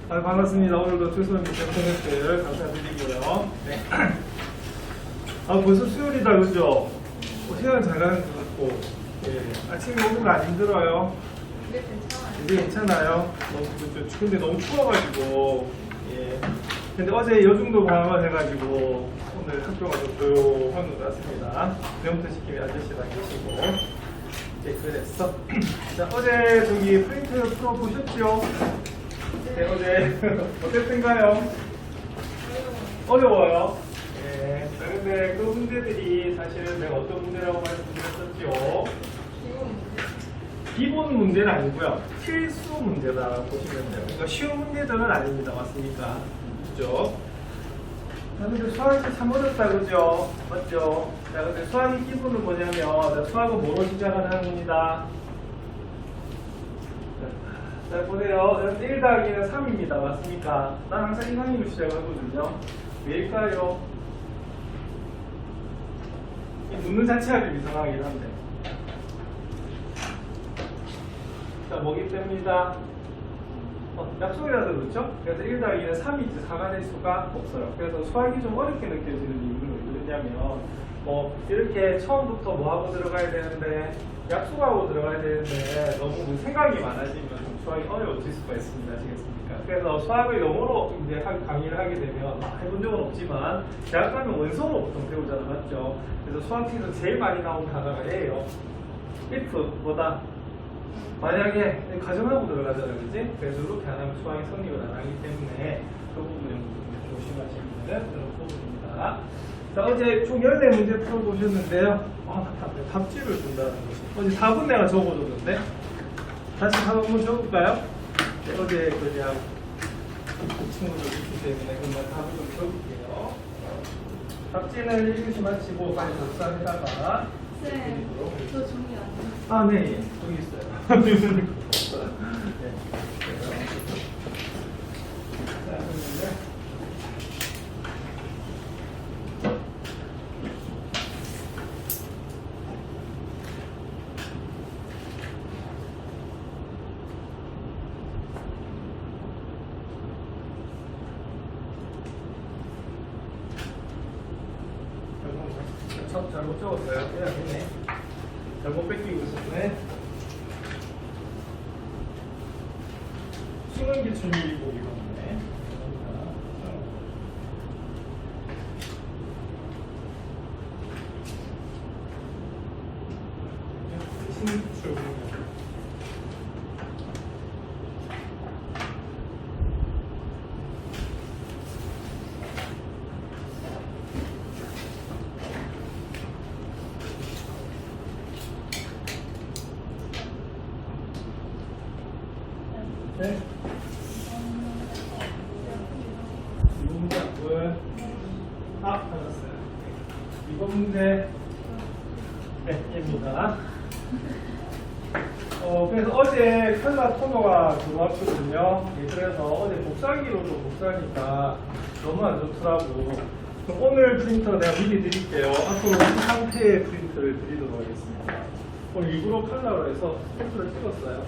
반갑습니다. 오늘도 출석 콘텐츠 감사드리고요. 네. 벌써 수요일이다, 그죠? 시간 잘 가는 것 같고, 예. 아침에 오는 거 안 힘들어요? 네, 괜찮아요. 이제 괜찮아요? 근데 너무 추워가지고, 예. 근데 어제 여중도 방학을 해가지고, 오늘 학교가 좀 조용한 것 같습니다. 배움터 시키면 아저씨랑 계시고, 예, 그랬어. 자, 어제 저기 프린트 풀어보셨죠? 네, 어제 어땠던가요? 어려워요. 예. 자, 근데 그 문제들이 사실 내가 어떤 문제라고 말씀드렸었죠? 기본 문제는 아니고요. 필수 문제다 보시면 돼요. 그러니까 쉬운 문제들은 아닙니다. 맞습니까? 그죠? 자, 근데 수학이 참 어렵다, 그죠? 맞죠? 자, 근데 수학의 기본은 뭐냐면, 수학은 뭐로 시작하는 학문이다? 자, 보세요. 1 더하기는 3입니다. 맞습니까? 난 항상 이상으로 시작하거든요. 왜일까요? 이 묻는 자체가 좀 이상하긴 한데. 자, 뭐기 때문이다? 약속이라서 그렇죠? 그래서 1 더하기는 3이지 4가 될 수가 없어요. 그래서 수학이 좀 어렵게 느껴지는 이유는 왜 그러냐면, 이렇게 처음부터 뭐하고 들어가야 되는데, 약속하고 들어가야 되는데, 너무 생각이 많아지면 좀 수학이 어려워질 수가 있습니다. 아시겠습니까? 그래서 수학을 영어로 이제 강의를 하게 되면, 해본 적은 없지만, 대학 가면 원서로 보통 배우잖아, 맞죠? 그래서 수학에서 제일 많이 나오는 단어가 얘예요. if, 뭐다? 만약에 가정하고 들어가잖아요, 그지? 그래서 이렇게 안 하면 수학이 성립을 안 하기 때문에 그 부분에 조심하시면 되는 그런 부분입니다. 자, 어제 총 14문제 풀어보셨는데요. 답지를 준다는 것이. 어제 답은 내가 적어줬는데, 다시 답 한번 적을까요? 네, 어제 그냥 친구들 있기 때문에 그만 답을 좀 적을게요. 답지는 읽으시 마치고 빨리 답사에다가 쌤, 저 종이 안 돼요. 네, 예. 여기 있어요. 네. 자, 그러면 잘못 적었어요. 해야 되네. 잘못 뺏기고 있었네. 수능 기출일보 이거네. 수능 기출. 네. 이 문제 안 보여요? 받았어요. 이번 문제, 네, 입니다. 그래서 어제 컬러 토너가 들어왔거든요. 그래서 어제 복사기로 좀 복사하니까 너무 안 좋더라고. 그럼 오늘 프린터 내가 미리 드릴게요. 앞으로 이 상태의 프린터를 드리도록 하겠습니다. 오늘 일부러 컬러로 해서 스탬프를 찍었어요.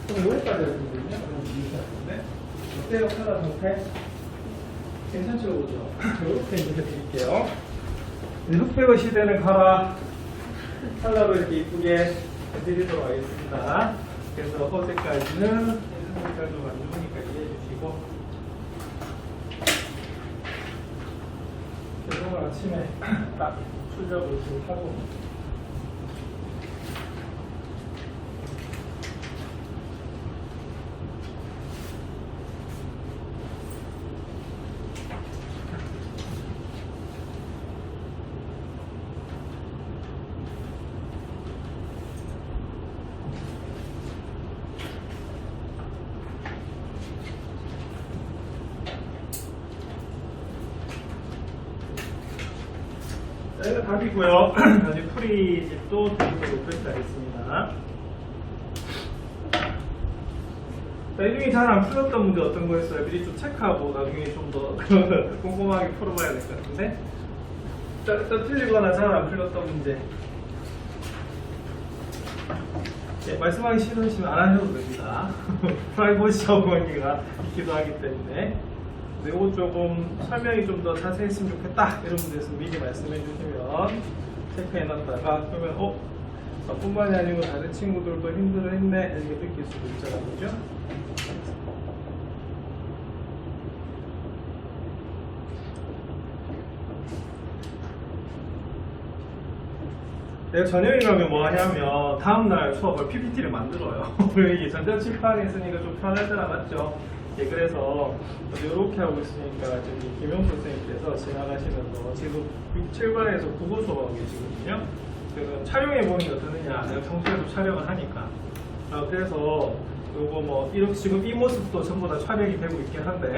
그럼 여기까지 했거든요. 그럼 어때요? 컬러 상태? 괜찮죠? 그죠? 이렇게 이렇게 드릴게요. 흑백의 시대는 가라. 컬러로 이렇게 이쁘게 드리도록 하겠습니다. 그래서 어제까지는 해주니까 좀 안 좋으니까 이해해 주시고, 그래서 오늘 아침에 딱 출력을 지금 하고, 이거 답이고요. 다시 풀이집도 드리도록 하겠습니다. 자, 이 중에 잘 안 풀렸던 문제 어떤 거였어요? 미리 좀 체크하고 나중에 좀 더 꼼꼼하게 풀어봐야 될 것 같은데. 자, 일단 틀리거나 잘 안 풀렸던 문제. 네, 말씀하기 싫으시면 안 하셔도 됩니다. 프라이버시하고 관계가 있기도 하기 때문에. 근데 이거 조금 설명이 좀 더 자세했으면 좋겠다 이런 분들 있으면 미리 말씀해 주시면 체크해 놨다가 그러면 뿐만이 아니고 다른 친구들도 힘들어했네 이렇게 느낄 수도 있잖아요, 그죠? 내가 저녁에 가면 뭐 하냐면 다음날 수업을 PPT를 만들어요. 이게 전자칠판에 있으니까 좀 편하잖아, 맞죠? 예, 그래서 이렇게 하고 있으니까 저기 김용수 선생님께서 지나가시면서 지금 6, 7반에서 국어 수업하고 계시거든요. 그래서 촬영해 보는 게 어떠느냐? 내가 평소에도 촬영을 하니까. 그래서 요거 뭐 이렇게 지금 이 모습도 전부 다 촬영이 되고 있긴 한데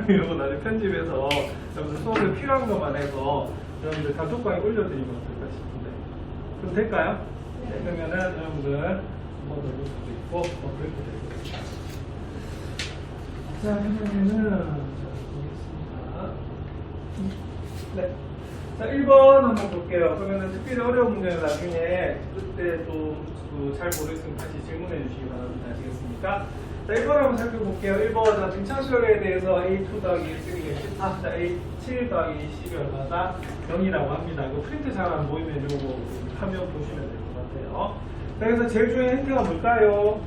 이거 나중에 편집해서 여러분들 수업에 필요한 것만 해서 여러분들 단톡방에 올려드리면 어떨까 싶은데 그럼 될까요? 네, 그러면은 여러분들 한번 더 볼 수도 있고 그렇게 되겠습니다. 자, 그러면은 보겠습니다. 네. 자, 1번 한번 볼게요. 그러면은 특별히 어려운 문제는 나중에 그때 또 잘 모르겠으면 다시 질문해 주시기 바랍니다. 아시겠습니까? 자, 1번 한번 살펴볼게요. 1번, 자, 등차수열에 대해서 A2 더하기 1쓰기 14, 자, A7 더하기 20이 얼마다 0이라고 합니다. 이거 프린트 잘 안 보이면 요거 화면 보시면 될 것 같아요. 자, 그래서 제일 중요한 힌트가 뭘까요?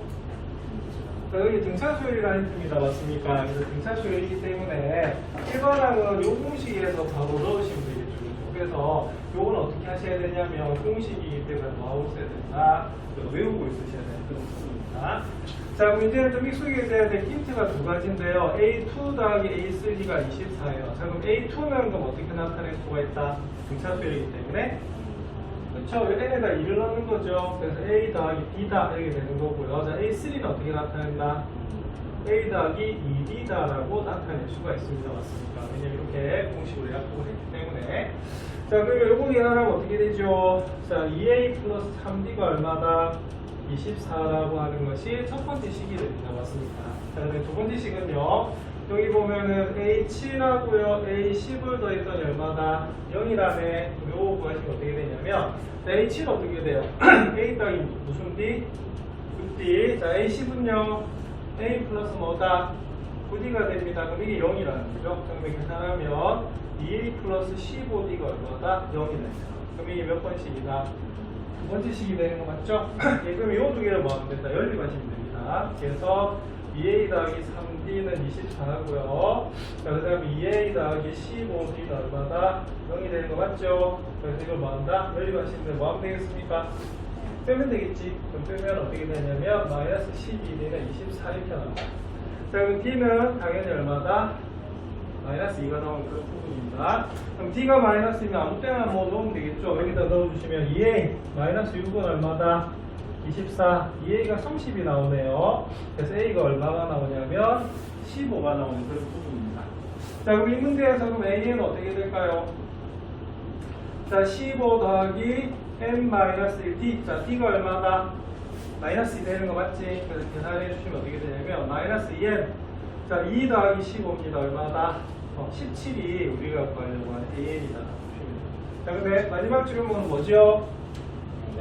자, 여기 등차수열이라는 힌트입니다. 맞습니까? 그래서 등차수열이기 때문에 1번항은 요 공식에서 바로 넣으시면 되겠죠. 그래서 요건 어떻게 하셔야 되냐면 공식이기 때문에 뭐 하고 있어야 된다? 외우고 있으셔야 되는 그런 부분입니다. 자, 그럼 이제는 좀 익숙하게 돼야 될 힌트가 두 가지인데요. A2 더하기 A3가 24예요. 자, 그럼 A2는 그럼 어떻게 나타낼 수가 있다? 등차수열이기 때문에 그렇죠. n에다 2를 넣는 거죠. 그래서 A 더하기 B다 이렇게 되는 거고요. 자, A3는 어떻게 나타낸다? A 더하기 2B다라고 나타낼 수가 있습니다. 맞습니까? 왜냐면 이렇게 공식으로 약속을 했기 때문에. 자, 그러면 요거 계산하면 어떻게 되죠? 자, 2A 플러스 3B가 얼마다? 24라고 하는 것이 첫 번째 식이 됩니다. 맞습니까? 자, 그다음에 두 번째 식은요. 여기 보면은 A7하고요. A10을 더했더니 얼마다? 0이라네. 요거 구하시면 어떻게 되냐면 A7 어떻게 돼요? A 더하기 무슨 B? 6B. 자, A10은요. A 플러스 뭐다? 9D가 됩니다. 그럼 이게 0이라는 거죠. 그러면 계산하면 2A 플러스 15D가 얼마다? 0이 됩니다. 그럼 이게 몇 번씩이다? 두 번째 식이 되는 거 맞죠? 예, 그럼 이 두 개를 뭐 하면 된다? 연립하시면 됩니다. 그래서 2A 더하기 3D는 24고요. 자, 그 다음에 2A 더하기 15D가 얼마다? 0이 되는 거 맞죠? 그래서 이걸 뭐 한다? 연립하시면 돼. 뭐 하면 되겠습니까? 빼면 되겠지. 그럼 빼면 어떻게 되냐면 마이너스 12D는 24 이렇게 나옵니다. 자, 그럼 D는 당연히 얼마다? 마이너스 2가 나오는 그런 부분입니다. 그럼 D가 마이너스이면 아무 때나 뭐 넣으면 되겠죠. 여기다 넣어주시면 2A 마이너스 6은 얼마다? 24. 2A가 30이 나오네요. 그래서 A가 얼마가 나오냐면 15가 나오는 그런 부분입니다. 자, 그럼 이 문제에서 그럼 A는 어떻게 될까요? 자, 15 더하기 n-1d. 자, d가 얼마다? 마이너스 2 되는 거 맞지? 그래서 계산해 주시면 어떻게 되냐면 마이너스 2n. 자, 2 더하기 15입니다. 얼마다? 17이 우리가 구하려고 하는 an이다. 자, 근데 마지막 질문은 뭐죠?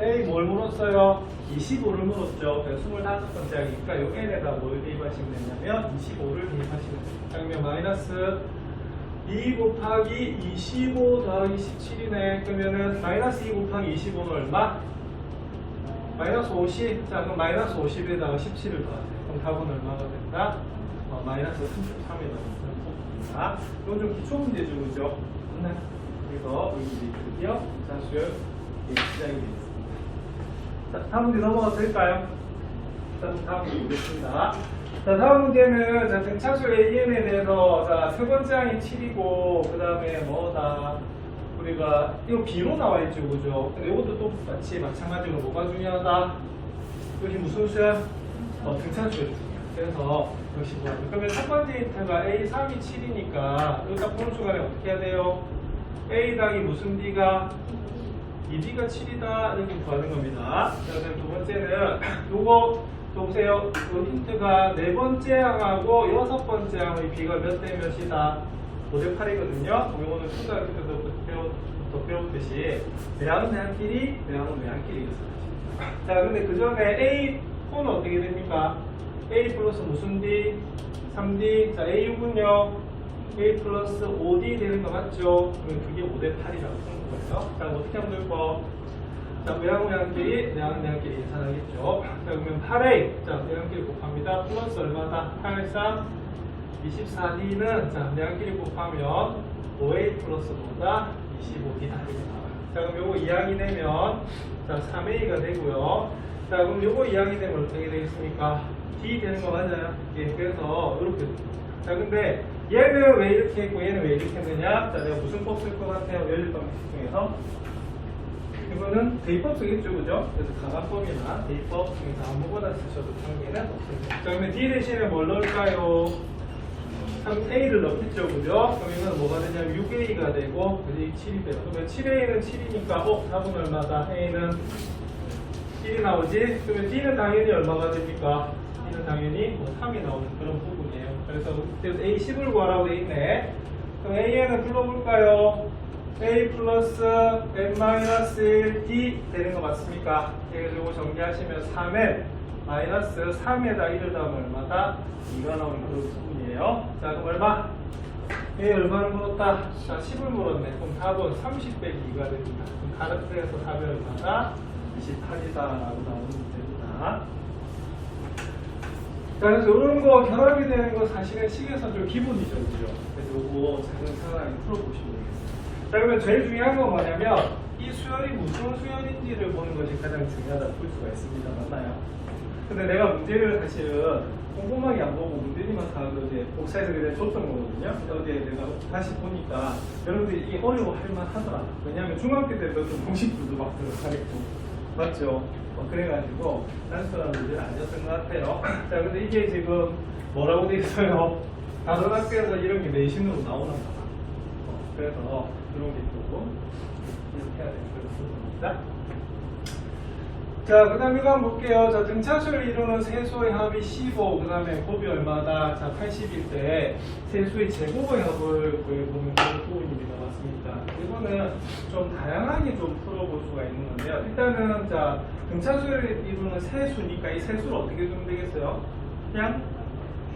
A 뭘 물었어요? 25를 물었죠. 그래서 25번째 하기니까 요 n에다 뭘 대입하시면 되냐면 25를 대입하시면 됩니다. 그러면 마이너스 2 곱하기 25 더하기 17이네. 그러면은 마이너스 2 곱하기 25는 얼마? 마이너스 50. 자, 그럼 마이너스 50에다가 17을 더하세요. 그럼 답은 얼마가 된다? 마이너스 33이 나옵니다. 이건 좀 기초 문제죠, 그죠? 네. 그래서 여기 이제 드디어 자수열 시작이 되겠습니다. 자, 다음 문제 넘어가도 될까요? 자, 다음 문제 보겠습니다. 자, 다음 문제는 자, 등차수 AN에 대해서 자, 세 번째 항이 7이고 그 다음에 뭐다? 우리가 이거 B로 나와 있죠, 그죠? 근데 이것도 똑같이 마찬가지로 뭐가 중요하다? 여기 무슨 수야? 등차수가 중요해. 그래서 역시 뭐야? 그러면 첫 번째 힌트가 A3이 7이니까 여기다 보는 순간에 어떻게 해야 돼요? A 당이 무슨 D가? 2D가 7이다 이렇게 구하는 겁니다. 자, 그다음 두 번째는 요거 보세요. 요 힌트가 네 번째 항하고 여섯 번째 항의 비가 몇 대 몇이다? 5대 8이거든요. 요거는 초등학교 때부터 배웠듯이 내항은 내항끼리, 내항은 내항끼리. 자, 근데 그 전에 A 4는 어떻게 됩니까? A 플러스 무슨 D? 3D. 자, A6은요. A 플러스 5D 되는 거 맞죠? 그러면 그게 5대8이라고 쓰는 거예요. 자, 어떻게 하면 될까? 자, 외항외항끼리, 내항내항끼리 계산하겠죠. 자, 그러면 8A. 자, 내항끼리 곱합니다. 플러스 얼마다? 8, 3, 24D는, 자, 내항끼리 곱하면 5A 플러스 5다 25D다. 이렇게 나와요. 자, 그럼 요거 2항이 되면, 자, 3A가 되고요. 자, 그럼 요거 2항이 되면 어떻게 되겠습니까? D 되는 거 맞아요? 예, 그래서 이렇게 됩니다. 자, 근데 얘는 왜 이렇게 했고 얘는 왜 이렇게 했느냐? 자, 내가 무슨 법 쓸 것 같아요? 연립 방식 중에서 이거는 대입법 쓰겠죠, 그죠? 그래서 가관법이나 대입법 중에서 아무거나 쓰셔도 관계는 없습니다. 자, 그러면 D 대신에 뭘 넣을까요? 3A를 넣겠죠, 그죠? 그럼 이거는 뭐가 되냐면 6A가 되고, 그래서 이 7이 돼요. 그러면 7A는 7이니까, 답은 얼마다? A는 1이 나오지? 그러면 D는 당연히 얼마가 됩니까? D는 당연히 뭐 3이 나오는 그런 부분이에요. 그래서 A10을 구하라고 돼 있네. 그럼 A에는 불러볼까요? A 플러스 n-1 D 되는 거 맞습니까? 그래서 이거 정리하시면 3L 마이너스 3에다 1을 더하면 얼마다? 2가 나오는 그런 부분이에요. 자, 그럼 얼마? A 얼마를 물었다? 자, 10을 물었네. 그럼 답은 30 빼기 2가 됩니다. 그럼 그래서 답이 얼마다? 28이다라고 나오는 문제입니다. 자, 그래서 이런 거 결합이 되는 거 사실은 식에서 좀 기본이죠, 그죠? 그래서 이거 차근차근하게 풀어보시면 되겠습니다. 자, 그러면 제일 중요한 건 뭐냐면 이 수열이 무슨 수열인지를 보는 것이 가장 중요하다고 볼 수가 있습니다. 맞나요? 근데 내가 문제를 사실은 꼼꼼하게 안 보고 문제지만 다 어제 복사해서 그냥 줬던 거거든요. 근데 어제 내가 다시 보니까 여러분들이 이게 어려워할 만하더라. 왜냐하면 중학교 때부터 좀 공식들도 막 들어가겠고. 맞죠? 그래가지고 단순한 문제는 아니었던 것 같아요. 자, 근데 이게 지금 뭐라고 돼 있어요? 다른 학교에서 이런 게 내신으로 나오나 봐. 그래서 이런 게 조금 이렇게 해야 되는 그런 부분입니다. 자, 그 다음에 이거 한번 볼게요. 자, 등차수를 이루는 세수의 합이 15, 그 다음에 곱이 얼마다? 자, 80일 때 세수의 제곱의 합을 구해보는 그런 부분입니다. 맞습니까? 이거는 좀 다양하게 좀 풀어볼 수가 있는 건데요. 일단은, 자, 등차수를 이루는 세수니까 이 세수를 어떻게 두면 되겠어요? 그냥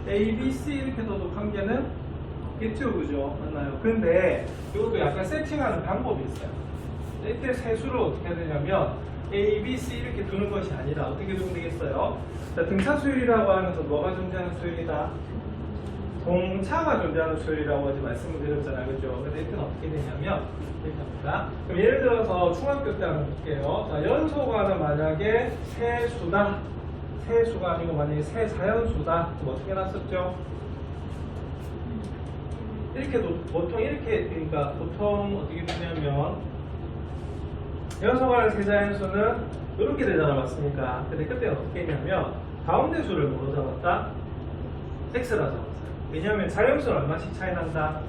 A, B, C 이렇게 둬도 관계는 없겠죠, 그죠? 맞나요? 근데 이것도 약간 세팅하는 방법이 있어요. 이때 세수를 어떻게 해야 되냐면 A, B, C 이렇게 두는 것이 아니라 어떻게 두면 되겠어요? 자, 등차수열이라고 하면서 뭐가 존재하는 수열이다? 동차가 존재하는 수열이라고 어제 말씀을 드렸잖아요. 그죠? 근데 이때는 어떻게 되냐면 이렇게 합니다. 그럼 예를 들어서 중학교 때 한번 볼게요. 자, 연소가는 만약에 세수다. 세수가 아니고 만약에 세자연수다. 그럼 어떻게 났었죠? 이렇게도 보통 이렇게, 그러니까 보통 어떻게 되냐면 연소가는 세자연수는 이렇게 되잖아, 맞습니까? 근데 그때는 어떻게 했냐면 가운데 수를 뭐로 잡았다? X라 잡았어요. 왜냐하면 자연수는 얼마씩 차이 난다?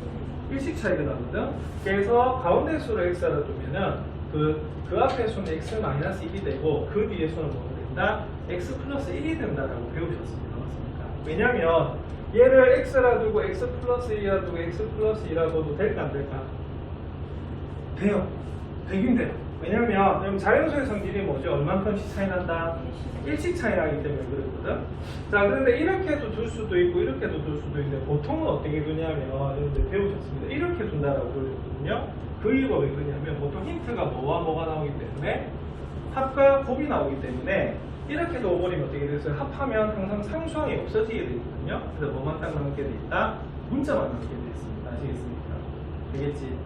1씩 차이가 나거든. 그래서 가운데 수를 X라 두면은 그 앞에 수는 X-1이 되고 그 뒤에 수는 뭐가 된다? X 플러스 1이 된다라고 배우셨습니다. 맞습니까? 왜냐하면 얘를 X라 두고 X 플러스 1이라 두고 X 플러스 2라 둬도 될까 안 될까? 돼요. 되긴 돼요. 왜냐면 자연수의 성질이 뭐죠? 얼만큼씩 차이 난다? 1씩 차이 나기 때문에 그러거든. 자, 그런데 이렇게도 둘 수도 있고 이렇게도 둘 수도 있는데 보통은 어떻게 두냐면 여러분들 배우셨습니다. 이렇게 둔다라고 그러거든요. 그 이유가 왜 그러냐면 보통 힌트가 뭐와 뭐가 나오기 때문에 합과 곱이 나오기 때문에 이렇게 넣어버리면 어떻게 됐어요? 합하면 항상 상수항이 없어지게 되거든요. 그래서 뭐만 딱 남게 돼 있다? 문자만 남게 돼 있습니다. 아시겠습니까? 되겠지?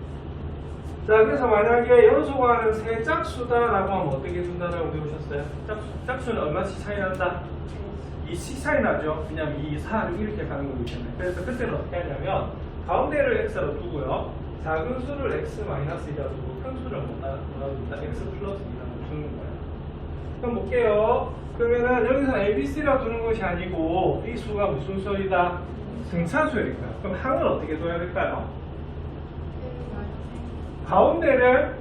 자, 그래서 만약에 연소가는 세 짝수다라고 하면 어떻게 둔다라고 배우셨어요? 짝수는 얼마씩 차이 난다? 2씩 차이 나죠? 왜냐면 이 4를 이렇게 가는 거기 때문에. 그래서 그때는 어떻게 하냐면 가운데를 x로 두고요. 작은 수를 x-2라 두고 큰 수를 뭐라 둔다? x 플러스 2라고 두는 거예요. 그럼 볼게요. 그러면은 여기서 ABC라 두는 것이 아니고 이 수가 무슨 수열이다? 등차수열일까요? 그럼 항을 어떻게 둬야 될까요? 가운데를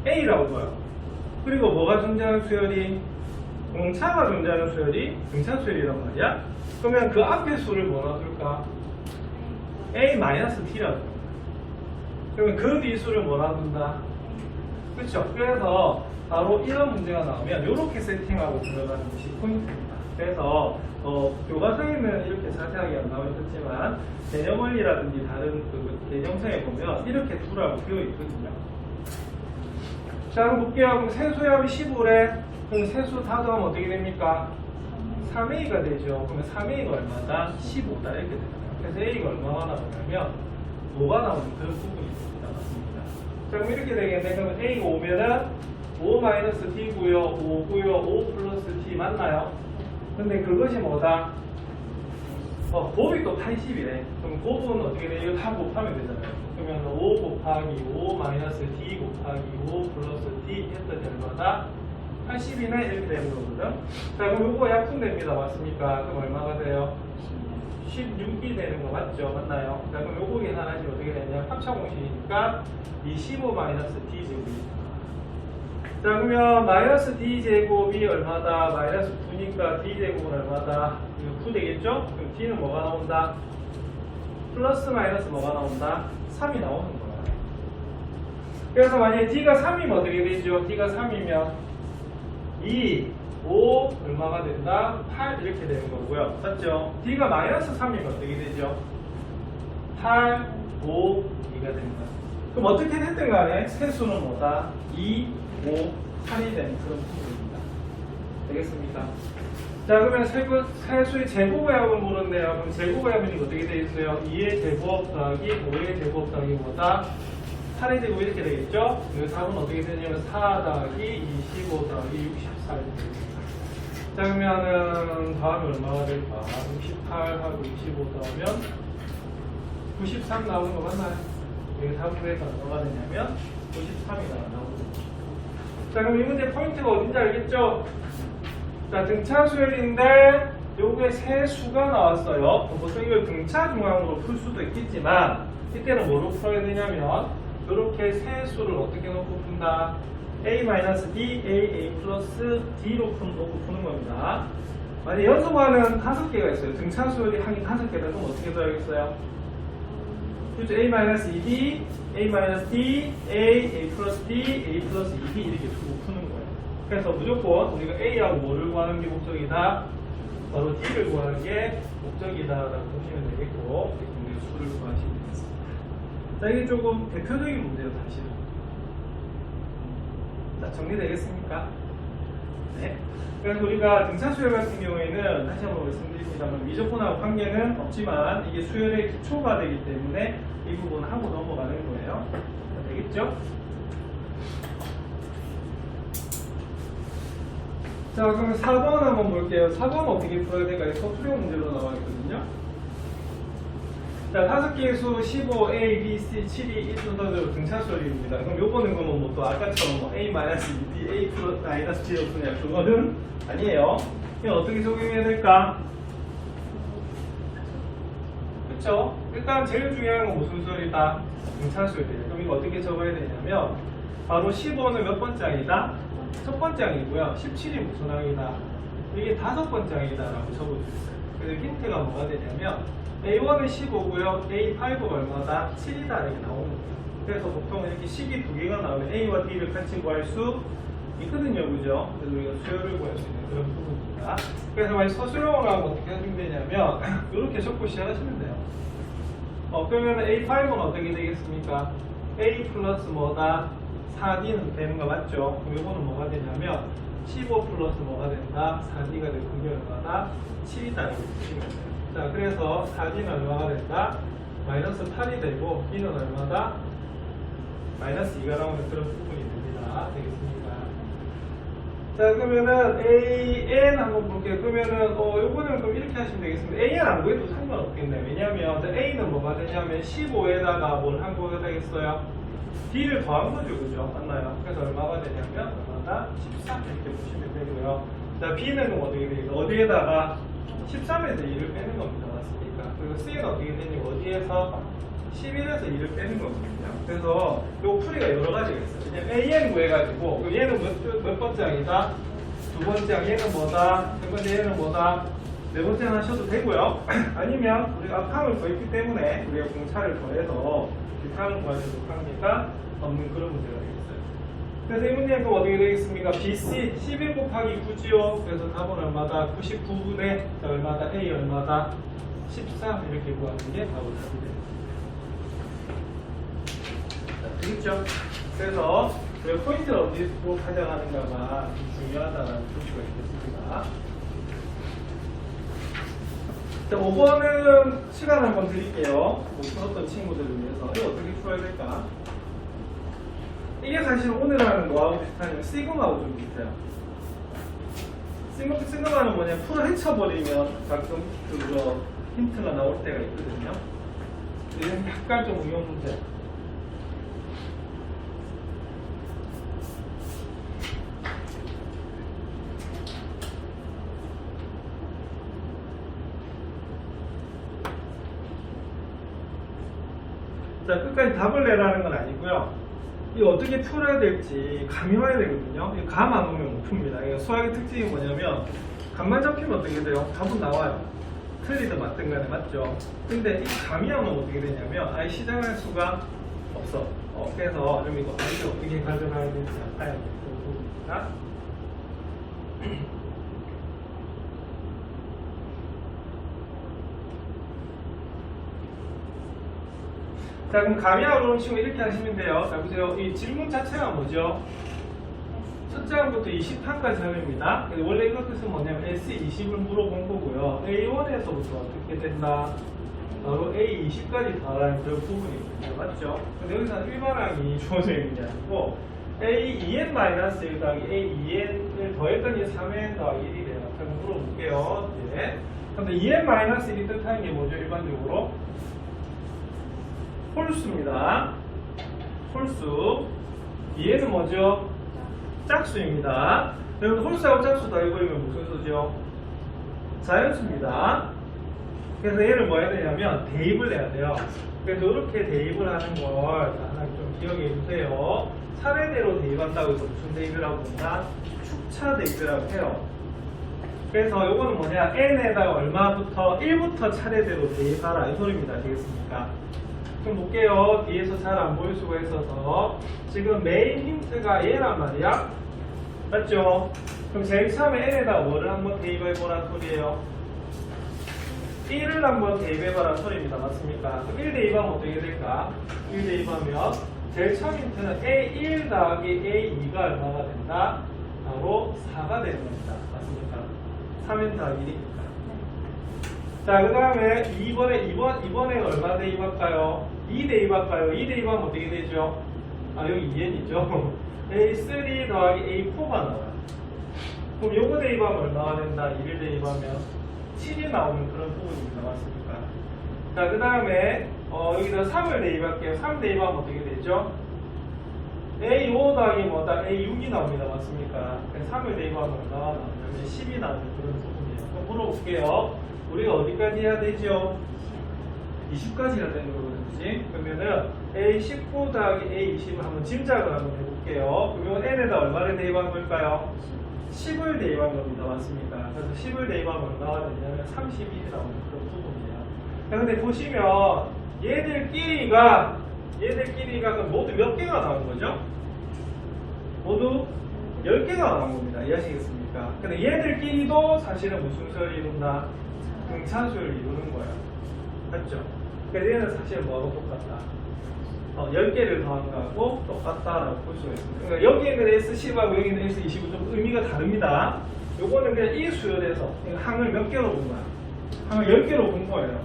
A라고 둬요. 그리고 뭐가 존재하는 수열이? 공차가 존재하는 수열이 등차수열이란 말이야. 그러면 그 앞에 수를 뭐라 둘까? A-T라고. 그러면 그 뒤 수를 뭐라 둔다? 그렇죠? 그래서 바로 이런 문제가 나오면 이렇게 세팅하고 들어가는 것이 포인트입니다. 그래서 교과서에는 이렇게 자세하게 안 나와 있었지만 개념 원리라든지 다른 그 개념서에 보면 이렇게 두라고 되어 있거든요. 자, 그럼 볼게요. 그럼 세수압이 15래. 그럼 세수 다더하면 어떻게 됩니까? 3A가 되죠. 그러면 3A가 얼마다? 15다 이렇게 되잖아요. 그래서 A가 얼마가 나오냐면 5가 나오는 그런 부분이 있습니다. 맞습니다. 자, 그럼 이렇게 되겠네. 그러면 A가 5면은 5-T고요, 5고요, 5 플러스 T 맞나요? 근데 그것이 뭐다? 곱이 또 80이래. 그럼 곱은 어떻게 돼? 이거 다 곱하면 되잖아요. 그러면 5 곱하기 5 마이너스 D 곱하기 5 플러스 D 했던 결과가 80이네 이렇게 되는 거거든. 자, 그럼 이거 약분됩니다. 맞습니까? 그럼 얼마가 돼요? 16이 되는 거 맞죠? 맞나요? 자, 그럼 요거 계산하시면 어떻게 되냐? 합차공식이니까 25 마이너스 D 제곱이. 자, 그러면 마이너스 D 제곱이 얼마다? 마이너스 9니까 D 제곱은 얼마다? 이거 9 되겠죠? 그럼 D는 뭐가 나온다? 플러스 마이너스 뭐가 나온다? 3이 나오는 거야. 그래서 만약에 D가 3이면 어떻게 되죠? D가 3이면 2, 5 얼마가 된다? 8 이렇게 되는 거고요. 맞죠? D가 마이너스 3이면 어떻게 되죠? 8, 5, 2가 되는 거야. 그럼 어떻게 됐든 간에 세수는 뭐다? 2, 5, 8이 되는 그런 부분입니다. 되겠습니까? 자, 그러면 세수의 제곱의합을 물었네요. 그럼 제곱의합이 어떻게 되어 있어요? 2의 제곱 더하기 5의 제곱 더하기 뭐다? 8의 제곱 이렇게 되겠죠? 여기 답은 어떻게 되냐면 4 더하기 25 더하기 64 이렇게 되겠습니다. 자, 그러면은 다음에 얼마가 될까? 68하고 25 더하면 93 나오는 거 맞나요? 여기 답은 왜 얼마가 되냐면 93이 나오는 거죠. 자, 그럼 이 문제 포인트가 어딘지 알겠죠? 자, 등차 수열인데 요게 세 수가 나왔어요. 보통 이걸 등차 중앙으로 풀 수도 있겠지만 이때는 뭐로 풀어야 되냐면 이렇게 세 수를 어떻게 놓고 푼다? A-D, A 플러스 D로 놓고 푸는 겁니다. 만약 연속하는 5개가 있어요. 등차 수열이 항이 5개다. 그럼 어떻게 써야겠어요? 그렇죠. A-ED, A-D, A 플러스 D, A 플러스 ED 이렇게 두고 푸는 거예요. 그래서 무조건 우리가 A하고 뭐를 구하는 게 목적이다? 바로 D를 구하는 게 목적이다라고 보시면 되겠고, 이렇게 수를 구하시면 되겠습니다. 자, 이게 조금 대표적인 문제예요, 사실은. 자, 정리되겠습니까? 네. 그래서 우리가 등차 수열 같은 경우에는 다시 한번 말씀드립니다만 미적분하고 관계는 없지만 이게 수열의 기초가 되기 때문에 이 부분 하고 넘어가는 거예요. 자, 되겠죠? 자, 그럼 4번 한번 볼게요. 4번 어떻게 풀어야 될까요? 서술형 문제로 나와 있거든요. 자, 5개의 수 15, A, B, C, 7이 1순서대로 등차수열입니다. 그럼 요거는 그러면 뭐 또 아까처럼 뭐 A-B, A 플러스 G 없으냐? 그거는 아니에요. 그럼 어떻게 적용해야 될까? 그쵸? 일단 제일 중요한 건 무슨 수열이다? 등차수열이에요. 그럼 이거 어떻게 적어야 되냐면 바로 15는 몇 번째 항이다? 첫 번째 항이고요. 17이 무슨 항이다? 이게 5번째 항이다라고 적어주셨어요. 그래서 힌트가 뭐가 되냐면 A1은 15고요. A5가 얼마다? 7이다 이렇게 나오는 거예요. 그래서 보통 이렇게 식이 2개가 나오면 A와 D를 같이 구할 수 있거든요. 그죠? 그래서 우리가 수열을 구할 수 있는 그런 부분입니다. 그래서 만약 서술형으로 하면 어떻게 하시면 되냐면 이렇게 적고 시작하시면 돼요. 그러면 A5는 어떻게 되겠습니까? A 플러스 뭐다? 4D는 되는 거 맞죠? 그럼 이거는 뭐가 되냐면 15 플러스 뭐가 된다? 4D가 되고 그게 얼마다? 7이다 이렇게 보시면 돼요. 자, 그래서 4D는 얼마가 된다? 마이너스 8이 되고 D는 얼마다? 마이너스 2가 나오는 그런 부분이 됩니다. 되겠습니까? 자, 그러면은 AN 한번 볼게요. 그러면은 요거는 그럼 이렇게 하시면 되겠습니다. AN 안 구해도 상관없겠네요. 왜냐면 A는 뭐가 되냐면 15에다가 뭘 한 거가 되겠어요? D를 더한 거죠. 그죠? 맞나요? 그래서 얼마가 되냐면 얼마다? 13 이렇게 보시면 되고요. 자, B는 그럼 어떻게 되겠어요? 어디에다가 13에서 2를 빼는 겁니다. 맞습니까? 그리고 C는 어떻게 되냐면 어디에서 11에서 2를 빼는 거거든요. 그래서 요 풀이가 여러 가지가 있어요. 그냥 AN 구해가지고 그럼 얘는 몇 번째 항이다? 두 번째 항. 얘는 뭐다? 세 번째 얘는 뭐다? 네 번째 항 하셔도 되고요. 아니면 우리가 앞항을 더했기 때문에 우리가 공차를 더해서 뒷항을 구하셔도 관계가 없는 그런 문제가 되겠어요. 그래서 이 문제는 그럼 어떻게 되겠습니까? BC 11 곱하기 9지요. 그래서 답은 얼마다? 99분의 얼마다? A 얼마다? 13 이렇게 구하는 게 바로 답이 됩니다. 자, 되겠죠? 그래서 왜 포인트를 어디로 가져가는가가 중요하다는 표시가 있겠습니다. 자, 5번은 시간 한번 드릴게요. 못 풀었던 친구들을 위해서. 이거 어떻게 풀어야 될까? 이게 사실 오늘 하는 거하고 비슷하면 시그마하고 좀 비슷해요. 시그마는 뭐냐, 풀을 헤쳐버리면 가끔 그거 힌트가 나올 때가 있거든요. 이건 약간 좀 응용 문제. 자, 끝까지 답을 내라는 건 아니고요. 이거 어떻게 풀어야 될지 감이 와야 되거든요. 감 안 오면 못 풉니다. 이거 수학의 특징이 뭐냐면 감만 잡히면 어떻게 돼요? 답은 나와요. 틀리든 맞든 간에 맞죠? 근데 이 감이 안 오면 어떻게 되냐면 아예 시작할 수가 없어. 그래서 그럼 이거 어떻게 가져가야 될지 알아야 될 부분입니다. 자, 그럼 감이 안 오는 친구 이렇게 하시면 돼요. 자, 보세요. 이 질문 자체가 뭐죠? 첫째 항부터 20항까지 하입니다. 원래 이것 뜻은 뭐냐면 S20을 물어본 거고요. A1에서부터 어떻게 된다? 바로 A20까지 달하는 그런 부분이거든요. 맞죠? 근데 여기서 일반항이 주어져 있는 게 아니고 A2n-1 더하기 A2n을 더했더니 3n 더하기 1이 돼요. 그럼 물어볼게요. 예. 근데 2n-1이 뜻하는 게 뭐죠? 일반적으로? 홀수입니다. 홀수. 얘는 뭐죠? 짝수입니다. 여러분 홀수하고 짝수 더해버리면 무슨 수죠? 자연수입니다. 그래서 얘를 뭐 해야 되냐면 대입을 해야 돼요. 그래서 이렇게 대입을 하는 걸 하나 좀 기억해 주세요. 차례대로 대입한다고 해서 무슨 대입이라고 한다? 축차 대입이라고 해요. 그래서 요거는 뭐냐? n에다가 얼마부터 1부터 차례대로 대입하라 이 소리입니다. 되겠습니까? 좀 볼게요. 뒤에서 잘 안 보일 수가 있어서 지금 메인 힌트가 얘란 말이야. 맞죠? 그럼 제일 처음에 n에다 뭐를 한번 대입해보란 소리예요? 1을 한번 대입해보란 소리입니다. 맞습니까? 그럼 1 대입하면 어떻게 될까? 1 대입하면 제일 처음 힌트는 A1 더하기 A2가 얼마가 된다? 바로 4가 되는 겁니다. 맞습니까? 3n 더하기 1이니까. 자, 그 다음에 2번에 얼마 대입할까요? 2 대입할까요? 2 대입하면 어떻게 되죠? 아, 여기 2n이죠? A3 더하기 A4가 나와요. 그럼 요거 대입하면 얼마가 된다? 2를 대입하면 7이 나오는 그런 부분입니다. 맞습니까? 자, 그 다음에 여기다 3을 대입할게요. 3 대입하면 어떻게 되죠? A5 더하기 뭐다? A6이 나옵니다. 맞습니까? 3을 대입하면 얼마가 나오냐면 10이 나오는 그런 부분이에요. 그럼 물어볼게요. 우리가 어디까지 해야 되죠? 20까지 해야 되는 거거든요. 그치? 그러면은 A19 더하기 A20을 한번 짐작을 한번 해볼게요. 그러면 n에다 얼마를 대입한 걸까요? 10을 대입한 겁니다. 맞습니까? 그래서 10을 대입하면 얼마가 되냐면 31이 나오는 그런 부분이에요. 근데 보시면 얘들끼리가 그럼 모두 몇 개가 나온 거죠? 모두 10개가 나온 겁니다. 이해하시겠습니까? 근데 얘들끼리도 사실은 무슨 수를 이룬다? 등차수를 이루는 거예요. 맞죠? 그래서 얘는 사실 뭐하고 똑같다? 10개를 더한 거하고 똑같다라고 볼 수가 있습니다. 그러니까 여기에는 S10하고 여기는 S20은 좀 의미가 다릅니다. 요거는 그냥 이 수열에서 항을 몇 개로 본 거야? 항을 10개로 본 거예요.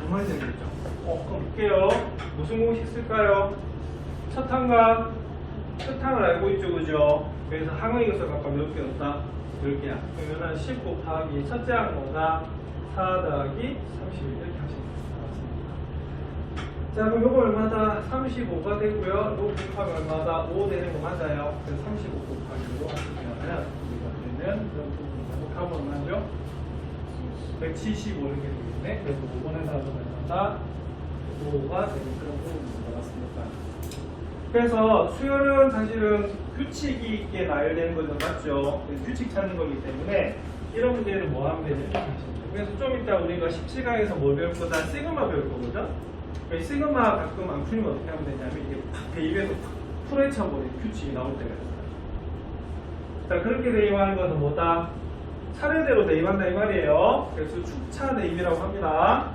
뭐 말이 되겠죠? 그럼 볼게요. 무슨 공식 쓸까요? 첫 항과 끝 항을 알고 있죠, 그죠? 그래서 항의 이것을 각각 몇 개였다? 10개야. 그러면은 10 곱하기 첫째 항보다 4 더하기 31 이렇게 하시면 됩니다. 자, 그럼 요거 얼마다? 35가 되고요. 요 곱하기 얼마다? 5 되는 거 맞아요. 그래서 35 곱하기 5 하시면 우리가 되는 그런 부분이고 답은 얼마죠? 175 이렇게 되겠네. 그래서 5번의 답은 얼마다? 5가 되는 그런 부분입니다. 맞습니까? 그래서 수열은 사실은 규칙이 있게 나열되는 거죠. 맞죠? 규칙 찾는 거기 때문에 이런 문제는 뭐 하면 되냐 이렇게 하시면 돼요. 그래서 좀 이따 우리가 17강에서 뭘 배울 거다? 시그마 배울 거거든? 시그마 가끔 안 풀리면 어떻게 하면 되냐면 이게 팍 대입해서 풀헤쳐버린 규칙이 나올 때가 있어요. 자, 그렇게 대입하는 것은 뭐다? 차례대로 대입한다 이 말이에요. 그래서 축차 대입이라고 합니다.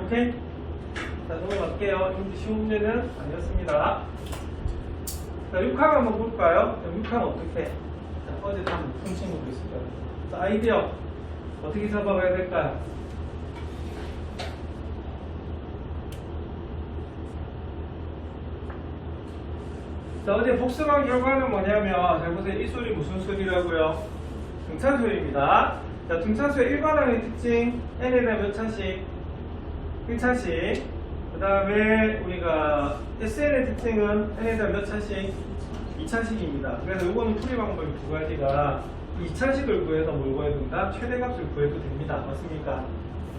오케이? 자, 넘어갈게요. 이문제 쉬운 문제는 아니었습니다. 자, 6항 한번 볼까요? 6항 어떻게? 자, 어제도 한번 푼 친구도 있을 거예요. 자, 아이디어 어떻게 잡아가야 될까요? 자, 어제 복습한 결과는 뭐냐면, 잘 보세요. 이 소리 무슨 소리라고요? 등차소리입니다. 자, 등차소의 일반항의 특징, n에 대한 몇 차씩? 1차씩. 그 다음에 우리가 SN의 특징은 n에 대한 몇 차씩? 2차씩입니다. 그래서 이거는 풀이 방법이 두 가지가 2차식을 구해서 뭘 구해야 된다? 최대값을 구해도 됩니다. 맞습니까?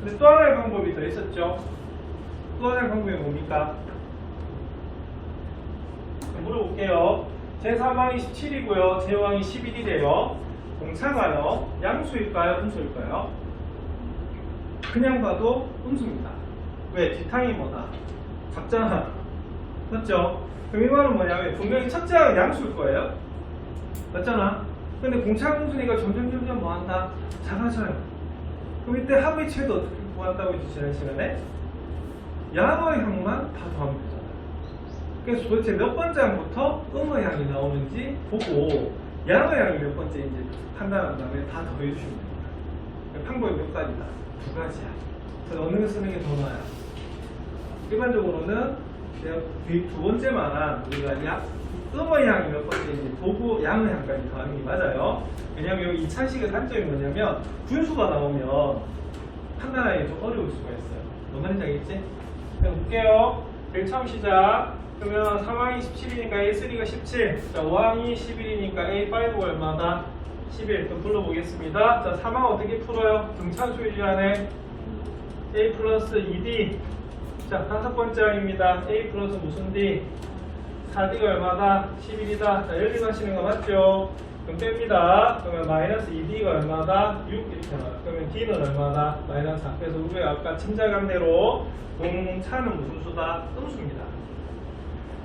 근데 또 하나의 방법이 더 있었죠? 또 하나의 방법이 뭡니까? 물어볼게요. 제3항이 17이고요. 제5항이 11이래요. 공차가요. 양수일까요? 음수일까요? 그냥 봐도 음수입니다. 왜? 뒷항이 뭐다? 작잖아. 맞죠? 그럼 이 말은 뭐냐면 분명히 첫째 항은 양수일 거예요. 맞잖아? 근데 공차 음수니까 점점 뭐한다? 작아져요. 그럼 이때 합의 최도 어떻게 구한다고 했지 지난 시간에? 양의 항만 다 더하면 되잖아. 그래서 도대체 몇 번째 항부터 음의 항이 나오는지 보고 양의 항이 몇 번째인지 판단한 다음에 다 더해주시면 됩니다. 방법이 몇 가지다? 두 가지야. 그래서 어느 걸 쓰는 게 더 나아요? 일반적으로는 두 번째 말한 우리가 음의 향이 몇 번째인지 보고 양의 향까지 더하는 게 맞아요. 왜냐하면 여기 2차식의 단점이 뭐냐면 분수가 나오면 판단하기 좀 어려울 수가 있어요. 뭔 말인지 알겠지? 그럼 볼게요. 제일 처음 시작. 그러면 3항이 17이니까 A3가 17. 자, 5항이 11이니까 A5가 얼마다? 11. 그럼 불러보겠습니다. 자, 3항 어떻게 풀어요? 등차수일이라네. A 플러스 2D. 자, 다섯 번째 항입니다. A 플러스 무슨 D? 4D가 얼마다? 11이다. 자, 열리 가시는 거 맞죠? 그럼 뺍니다. 그러면 마이너스 2D가 얼마다? 6 이렇게 나와요. 그러면 D는 얼마다? 마이너스 4. 그래서 우리가 아까 짐작한 대로 공차는 무슨 수다? 음수입니다.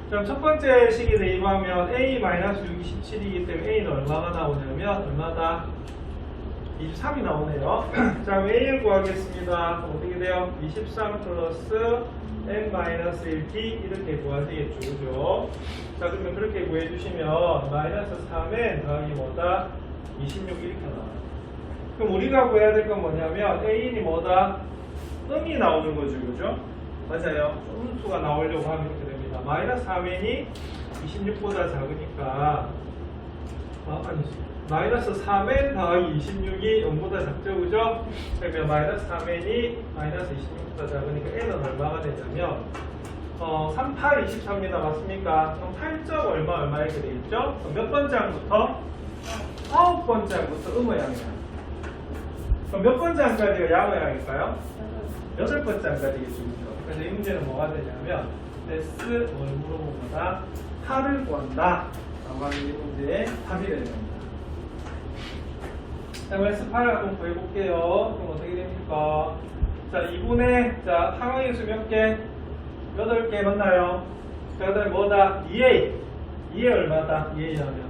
그럼 첫 번째 식에 대입하면 A-6이 17이기 때문에 A는 얼마가 나오냐면 얼마다? 23이 나오네요. 자, 그럼 A를 구하겠습니다. 어떻게 돼요? 23 플러스 n-1d 이렇게 구하시겠죠. 그죠? 자, 그러면 그렇게 구해주시면 마이너스 3n 더하기 뭐다? 26 이렇게 나와요. 그럼 우리가 구해야 될 건 뭐냐면 A이 뭐다? 음이 나오는 거죠. 그죠? 맞아요. 음수가 나오려고 하면 이렇게 됩니다. 마이너스 3n이 26보다 작으니까 아니지. 마이너스 3n 더하기 26이 0보다 작죠, 그죠? 그러면 마이너스 3n이 마이너스 26보다 작으니까 n은 얼마가 되냐면 38, 23입니다. 맞습니까? 그럼 8점 얼마 이렇게 되겠죠? 그럼 몇 번째 항부터? 9번째 항부터 음의 항이야. 그럼 몇 번째 항까지가 양의 항일까요? 8번째 항까지겠죠, 그죠? 그래서 이 문제는 뭐가 되냐면 S 뭘 물어본 거다? 8을 구한다. 라고 하는 이 문제의 답이 되는 겁니다. 자, S8 한번 구해볼게요. 그럼 어떻게 됩니까? 자, 2분의, 자, 상황의 수 몇 개? 8개 맞나요? 자, 그 다음에 뭐다? 2A. 2A 얼마다? 2A라면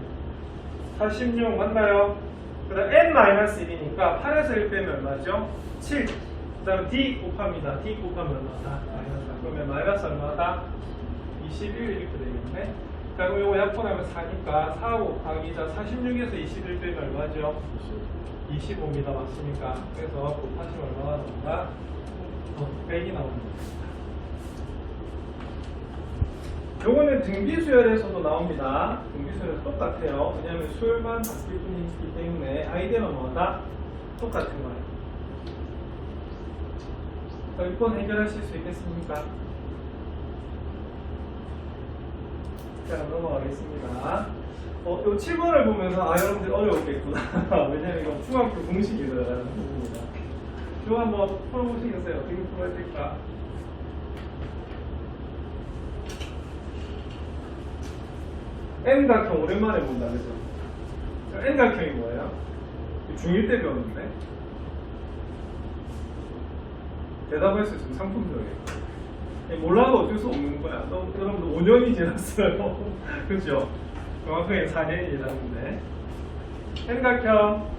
46 맞나요? 그 다음 N-1이니까 8에서 1 빼면 얼마죠? 7. 그 다음에 D 곱합니다. D 곱하면 얼마다? 마이너스 4. 그러면 마이너스 얼마다? 21 이렇게 되겠네. 자, 그럼 이거 약분하면 4니까 4 곱하기, 자, 46에서 21 빼면 얼마죠? 25입니다. 맞습니까? 그래서 곱하시면 얼마가 나온다? 100이 나오는 겁니다. 요거는 등비수열에서도 나옵니다. 등비수열은 똑같아요. 왜냐하면 수열만 바뀔 뿐이기 때문에 아이디어는 뭐다? 똑같은 거예요. 자, 6번 해결하실 수 있겠습니까? 자, 넘어가겠습니다. 요 7번을 보면서 여러분들 어려웠겠구나. 왜냐면 이거 중학교 공식이 들어가는 부분입니다. 이거 한번 풀어보시겠어요? 어떻게 풀어야 될까? N각형 오랜만에 본다, 그죠? N각형이 뭐예요? 중1 때 배웠는데? 대답할 수 있으면 상품적이에요. 몰라도 어쩔 수 없는 거야. 여러분들 5년이 지났어요. 그죠? 정확하게 4년이 지났는데. 삼각형.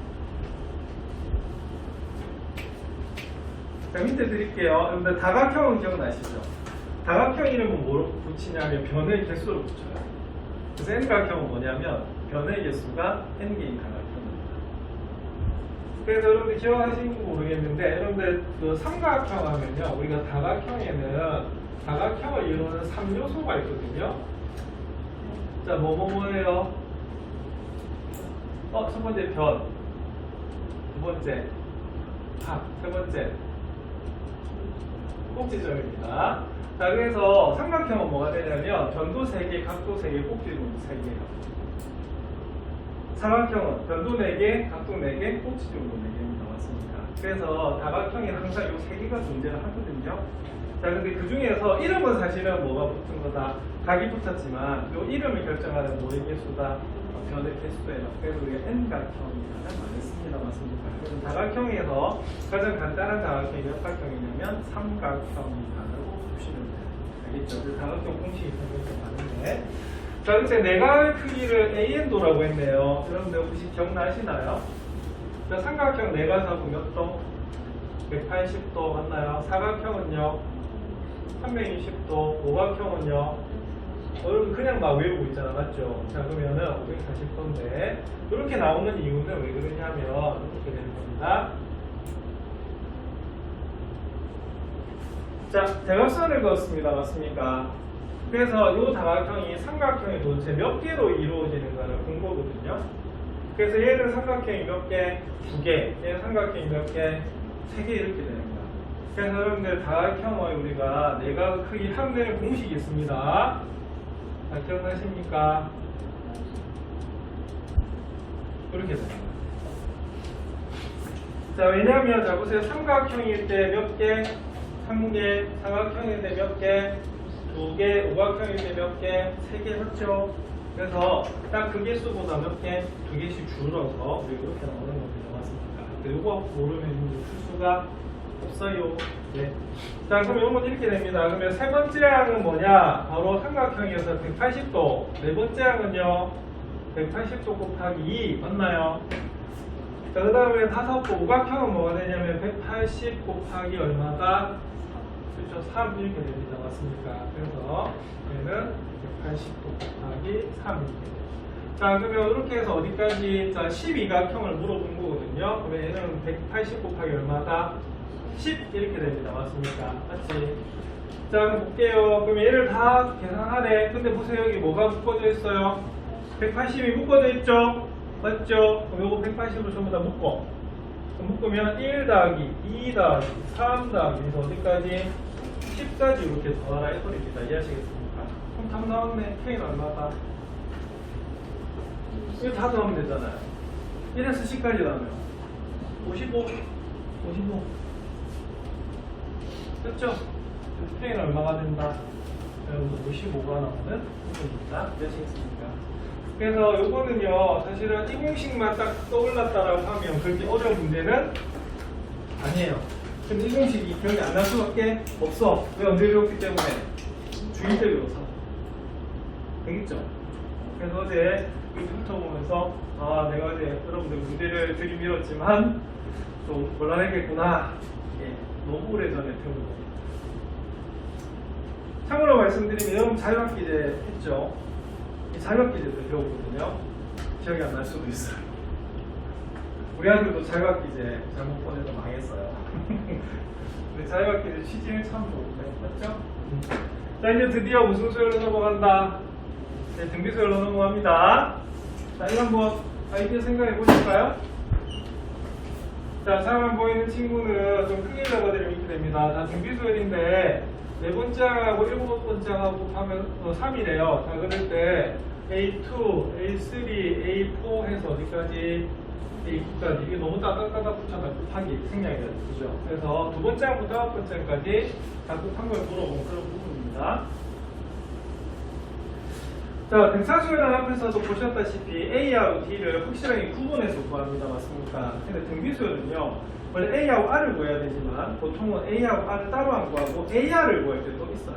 자, 힌트 드릴게요. 여러분들 다각형은 기억나시죠? 다각형 이름은 뭐로 붙이냐면 변의 개수를 붙여요. 그래서 n각형은 뭐냐면 변의 개수가 n개인 다각형입니다. 그래서 여러분들 기억하시는지 모르겠는데 여러분들 그 삼각형 하면요 우리가 다각형에는 다각형을 이루는 3요소가 있거든요. 자, 뭐예요? 첫 번째 변, 두 번째 각, 세 번째 꼭지점입니다. 자, 그래서 삼각형은 뭐가 되냐면 변도 3개, 각도 3개, 꼭지점도 3개예요. 사각형은 변도 4개, 각도 4개, 꼭지점도 4개입니다. 맞습니까? 그래서 다각형에 항상 이 3개가 존재를 하거든요. 자, 근데 그 중에서 이름은 사실은 뭐가 붙은 거다? 각이 붙었지만 이 이름을 결정하는 뭐의 개수다? 변의 개수예요. 그래서 우리가 n각형이라는 말을 씁니다. 맞습니까? 그래서 다각형에서 가장 간단한 다각형이 몇 각형이냐면 삼각형이라고 보시면 돼요. 알겠죠? 그 다각형 공식이 굉장히 많은데. 자, 근데 내각의 크기를 AN도라고 했네요. 여러분들 혹시 기억나시나요? 자, 삼각형 내각하고 몇 도? 180도 맞나요? 사각형은요? 320도, 오각형은요? 여러분 그냥 막 외우고 있잖아, 맞죠? 자, 그러면은 540도인데 이렇게 나오는 이유는 왜 그러냐면 이렇게 되는 겁니다. 자, 대각선을 그었습니다. 맞습니까? 그래서 이 다각형이 삼각형이 도대체 몇 개로 이루어지는가를 본 거거든요. 그래서 얘는 삼각형이 몇 개? 2개. 얘는 삼각형이 몇 개? 3개 이렇게 되는 거야. 그래서 여러분들 다각형의 우리가 내각 크기 함되는 공식이 있습니다. 자, 기억나십니까? 이렇게 됩니다. 자, 왜냐면 자 보세요. 삼각형일 때 몇 개? 3개. 사각형일 때 몇 개? 2개. 오각형일 때 몇 개? 3개. 맞죠? 그래서 딱 그 개수보다 몇 개? 2개씩 줄어서 우리 이렇게 나오는 겁니다. 맞습니까? 이거 모르면 풀 수가 없어요. 네. 자, 그럼 이건 이렇게 됩니다. 그러면 세 번째 항은 뭐냐? 바로 삼각형에서 180도. 네 번째 항은요? 180도 곱하기 2. 맞나요? 자, 그 다음에 다섯 번 오각형은 뭐가 되냐면 180 곱하기 얼마다? 그렇죠. 3 이렇게 됩니다. 맞습니까? 그래서 얘는 180도 곱하기 3 이렇게 돼요. 자, 그러면 이렇게 해서 어디까지? 자, 12각형을 물어본 거거든요. 그러면 얘는 180 곱하기 얼마다? 10 이렇게 됩니다. 맞습니까? 맞지? 자, 그럼 볼게요. 그럼 얘를 다 계산하래. 근데 보세요. 여기 뭐가 묶어져 있어요? 180이 묶어져 있죠? 맞죠? 그럼 요거 180으로 전부 다 묶어. 묶으면 1 더하기 2 더하기 3 더하기 해서 어디까지? 10까지 이렇게 더하라 해버립니다. 이해하시겠습니까? 그럼 답 나왔네. K는 얼마다? 이거 다 더하면 되잖아요. 1에서 10까지 나오면 55. 됐죠? K는 얼마가 된다? 여러분 55가 나오는 부분입니다. 이해하시겠습니까? 그래서 요거는요 사실은 이 공식만 딱 떠올랐다라고 하면 그렇게 어려운 문제는 아니에요. 근데 이 공식이 기억이 안 날 수밖에 없어. 왜 언제 배웠기 때문에 중2 때 배워서. 되겠죠? 그래서 어제 이 훑어보면서 아 내가 어제 여러분들 문제를 들이밀었지만 좀 곤란하겠구나. 예, 너무 오래전에 배운 겁니다. 참고로 말씀드리면 여러분 자유학기제 했죠? 이 자유학기제도 배우거든요. 기억이 안 날 수도 있어요. 우리 아들도 자유학기제 잘못 보내서 망했어요. 근데 자유학기제 취지는 참 좋은데, 맞죠? 자, 이제 드디어 무슨 수열로 넘어간다? 네, 등비 수열로 넘어갑니다. 자, 이거 한번 아이디어 생각해 보실까요? 자, 잘 안 보이는 친구는 좀 크게 적어드리면 이렇게 됩니다. 자, 등비 수열인데 네 번째 항하고 일곱 번째 항하고 하면 3이래요. 자, 그럴 때 A2, A3, A4 해서 어디까지? A9까지. 이게 너무 따닥따닥 붙여서 곱하기 생략이 되죠. 그래서 두 번째 항부터 다섯 번째 항까지 다 곱한 걸 물어본 그런 부분입니다. 자, 등차수열은 앞에서도 보셨다시피 A하고 D를 확실하게 구분해서 구합니다. 맞습니까? 근데 등비수열은요, 원래 A하고 R을 구해야 되지만 보통은 A하고 R을 따로 안 구하고 AR을 구할 때도 있어요.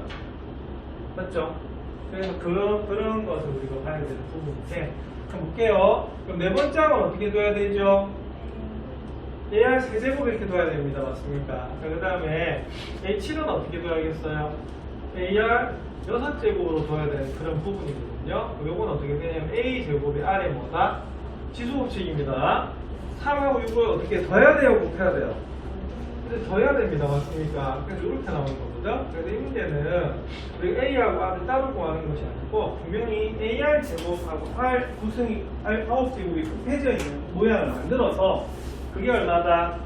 맞죠? 그래서 그런 것을 우리가 봐야 되는 부분인데 한번 볼게요. 그럼 네 번째 항은 어떻게 둬야 되죠? AR 세제곱 이렇게 둬야 됩니다. 맞습니까? 그 다음에 H는 어떻게 둬야겠어요? AR 6제곱으로 둬야 되는 그런 부분이거든요. 요건 어떻게 되냐면 A제곱이 R에 뭐다? 지수법칙입니다. 3하고 6을 어떻게 더해야 돼요? 곱해야 돼요? 근데 더해야 됩니다. 맞습니까? 그래서 이렇게 나오는 거거든요. 그래서 이 문제는 우리 A하고 R을 따로 구하는 것이 아니고 분명히 AR 제곱하고 R 구성이 R 9제곱이 곱해져 있는 모양을 만들어서 그게 얼마다?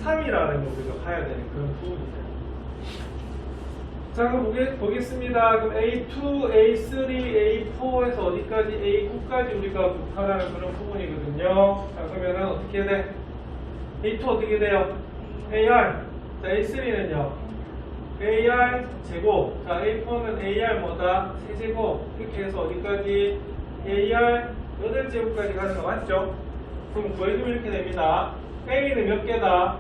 3이라는 걸 우리가 봐야 되는 그런 부분이에요. 자, 그럼 보겠습니다. 그럼 A2, A3, A4에서 어디까지? A9까지 우리가 곱하라는 그런 부분이거든요. 자, 그러면은 어떻게 돼? A2 어떻게 돼요? AR. 자, A3는요? AR 제곱. 자, A4는 AR 뭐다? 세제곱. 이렇게 해서 어디까지? AR 8제곱까지 가는 거 맞죠? 그럼 구해주면 이렇게 됩니다. A는 몇 개다?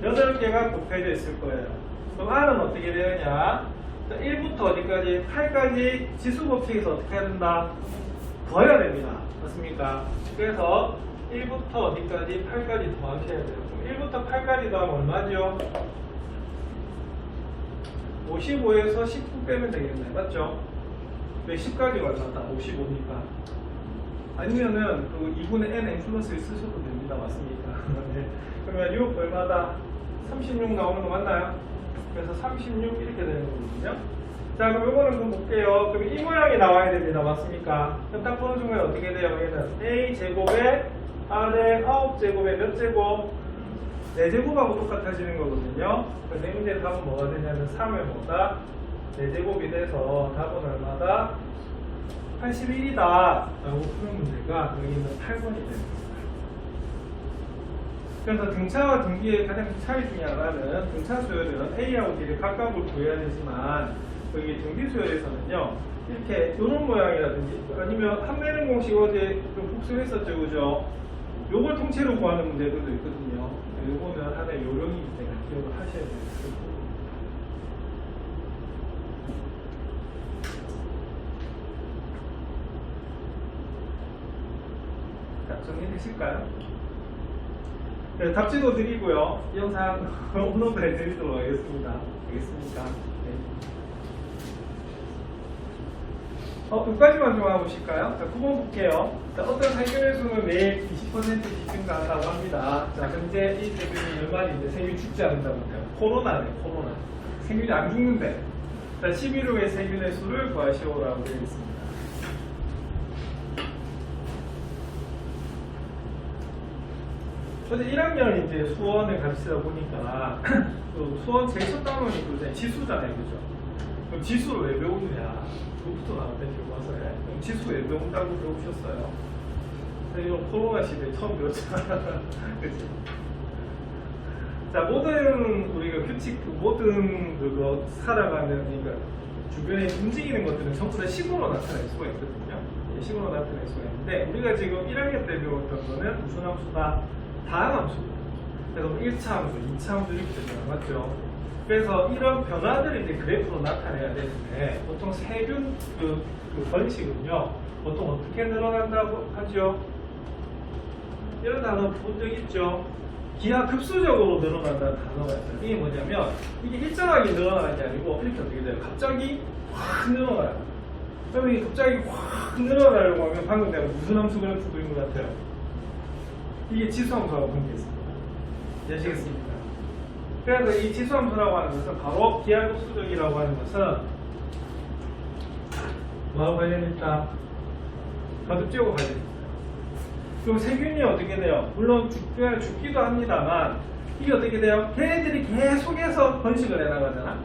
8개가 곱해져 있을 거예요. 그럼 R은 어떻게 되느냐? 자, 1부터 어디까지? 8까지 지수법칙에서 어떻게 해야 된다? 더해야 됩니다. 맞습니까? 그래서 1부터 어디까지? 8까지 더하셔야 돼요. 그럼 1부터 8까지 더하면 얼마죠? 55에서 19 빼면 되겠네. 맞죠? 왜 10까지가 얼마다? 55니까. 아니면은 그 2분의 n n 플러스를 쓰셔도 됩니다. 맞습니까? 네. 그러면 6 얼마다? 36 나오는 거 맞나요? 그래서 36 이렇게 되는 거거든요. 자, 그럼 이거는 좀 볼게요. 그럼 이 모양이 나와야 됩니다. 맞습니까? 그럼 딱 보는 순간 어떻게 돼요? 얘는 A 제곱에 R의 9제곱에 몇 제곱? 4제곱하고 똑같아지는 거거든요. 그래서 이 문제 답은 뭐가 되냐면 3의 뭐다? 4제곱이 돼서 답은 얼마다? 81이다 라고 푸는 문제가 여기 있는 8번이 되는 겁니다. 그래서 등차와 등비의 가장 큰 차이 중에 하나는 등차 수열은 A하고 D를 각각을 구해야 되지만 여기 등비 수열에서는요 이렇게 이런 모양이라든지 아니면 함내는 공식 어제 좀 복습했었죠, 그죠? 요걸 통째로 구하는 문제들도 있거든요. 요거는 하나의 요령이기 때문에 기억을 하셔야 돼요. 자, 정리되실까요? 네, 답지도 드리고요. 이 영상 업로드 해드리도록 하겠습니다. 알겠습니까? 네. 여기까지만 좀 해보실까요? 자, 9번 볼게요. 자, 어떤 세균의 수는 매일 20%씩 증가한다고 합니다. 자, 현재 이 세균이 얼마인데 세균이 죽지 않는다고 해요. 코로나네, 코로나. 세균이 안 죽는데. 자, 11호의 세균의 수를 구하시오라고 되어 있습니다. 어제 1학년 이제 수원을 가르치다 보니까 그 수원 제일 첫 단원이 그 지수잖아요, 그죠? 그럼 지수를 왜 배우느냐? 그것부터 나올 때 교과서에 그럼 지수 왜 배운다고 배우셨어요? 이건 코로나 시대에 처음 배웠잖아, 그치? 자, 모든 우리가 규칙, 모든 그거 살아가는 그러니까 주변에 움직이는 것들은 전부 다 식으로 나타낼 수가 있거든요. 식으로 나타낼 수가 있는데 우리가 지금 1학년 때 배웠던 거는 무슨 함수다? 다항함수. 그래서 1차 함수, 2차 함수 이렇게 되잖아요. 맞죠? 그래서 이런 변화들을 이제 그래프로 나타내야 되는데 보통 세균 그 번식은요 보통 어떻게 늘어난다고 하죠? 이런 단어 본 적 있죠? 기하급수적으로 늘어난다는 단어가 있어요. 이게 뭐냐면 이게 일정하게 늘어나는 게 아니고 이렇게 어떻게 돼요? 갑자기 확 늘어나요. 그럼 이게 갑자기 확 늘어나려고 하면 방금 내가 무슨 함수 그래프 그린 것 같아요? 이게 지수함수하고 관계 있습니다. 이해하시겠습니까? 그래서 이 지수함수라고 하는 것은 바로 기하급수적이라고 하는 것은 뭐하고 관련있다? 거듭지하고 관련있다. 그럼 세균이 어떻게 돼요? 물론 죽기도 합니다만 이게 어떻게 돼요? 걔네들이 계속해서 번식을 해나가잖아.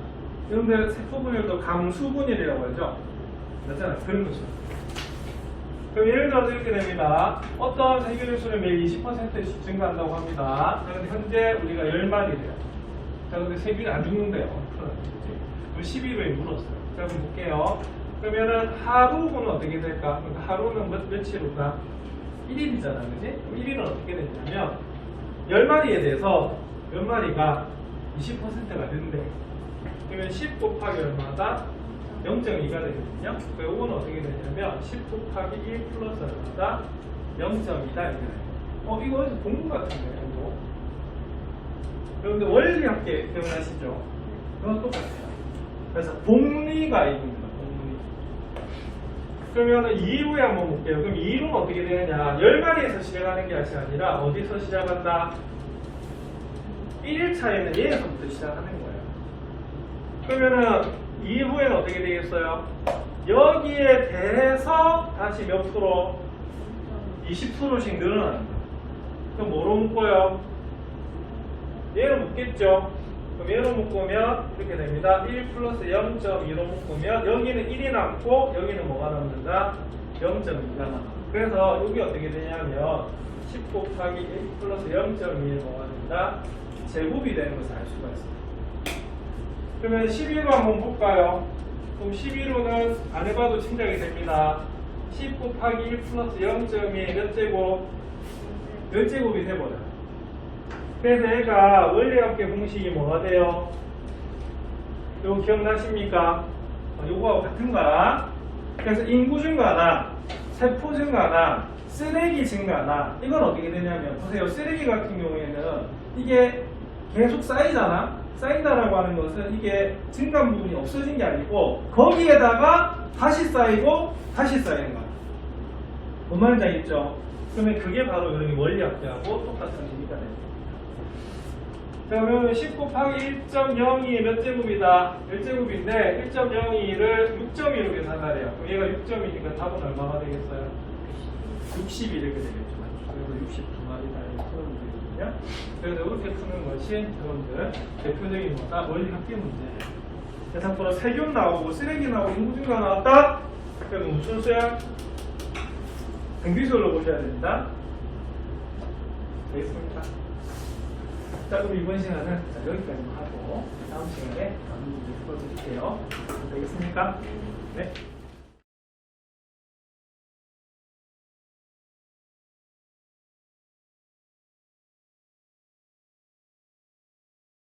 여러분들 세포분열도 강수분열이라고 하죠. 맞잖아요. 그런 거죠. 그럼 예를 들어서 이렇게 됩니다. 어떤 세균의 수는 매일 20%씩 증가한다고 합니다. 그런데 현재 우리가 10마리래요. 자, 근데 세균이 안 죽는데요. 그럼 11호에 물었어요. 자, 한번 볼게요. 그러면은 하루는 어떻게 될까? 그러니까 하루는 며칠일까? 1일이잖아, 그지? 그럼 1일은 어떻게 되냐면 10마리에 대해서 몇 마리가 20%가 된대. 그러면 10 곱하기 얼마다? 0.2가 되거든요. 그래서 이거는 어떻게 되냐면 10 곱하기 1 플러스 얼마다? 0.2다 이렇게 돼요. 이거 어디서 본 것 같은데요, 이거. 여러분들 원리학계 기억나시죠? 이건 똑같아요. 그래서 복리가 이겁니다. 복리. 그러면 2루에 한번 볼게요. 그럼 2루는 어떻게 되느냐? 10마리에서 시작하는 게 아니라 어디서 시작한다? 1차에는 얘에서부터 시작하는 거예요. 그러면은 2후에는 어떻게 되겠어요? 여기에 대해서 다시 몇 프로? 20%씩 늘어나는 거예요. 그럼 뭐로 묶어요? 얘로 묶겠죠? 그럼 얘로 묶으면 이렇게 됩니다. 1 플러스 0.2로 묶으면 여기는 1이 남고 여기는 뭐가 남는다? 0.2가 남아. 그래서 여기 어떻게 되냐면 10 곱하기 1 플러스 0.2는 뭐가 된다? 제곱이 되는 것을 알 수가 있어요. 그러면 11호 한번 볼까요? 그럼 11호는 안 해봐도 짐작이 됩니다. 10 곱하기 1 플러스 0.2의 몇 제곱? 몇 제곱이 돼버려요. 그래서 얘가 원리학계 공식이 뭐가 돼요? 이거 기억나십니까? 요거하고 같은가? 그래서 인구 증가나 세포 증가나 쓰레기 증가나 이건 어떻게 되냐면 보세요. 쓰레기 같은 경우에는 이게 계속 쌓이잖아. 쌓인다라고 하는 것은 이게 증가한 부분이 없어진 게 아니고 거기에다가 다시 쌓이고 다시 쌓이는 거야. 뭔 말인지 알겠죠? 그러면 그게 바로 여기 원리학계하고 똑같은 의미가 됩니다. 그러면 10 곱하기 1.02의 몇 제곱이다? 1제곱인데 1.02를 6.2로 계산하래요. 그럼 얘가 6.2니까 답은 얼마가 되겠어요? 60 이렇게 되겠죠. 그래서 62마리다 이렇게 풀면 되거든요. 그래서 이렇게 푸는 것이 여러분들 대표적인 거다 원리학계 문제예요. 참고로 세균 나오고 쓰레기 나오고 인구 증가 나왔다? 그럼 무슨 수야? 등비수열로 보셔야 됩니다. 되겠습니까? 자, 그럼 이번 시간은 여기까지만 하고 다음 시간에 다른 문제 풀어드릴게요. 되겠습니까? 네.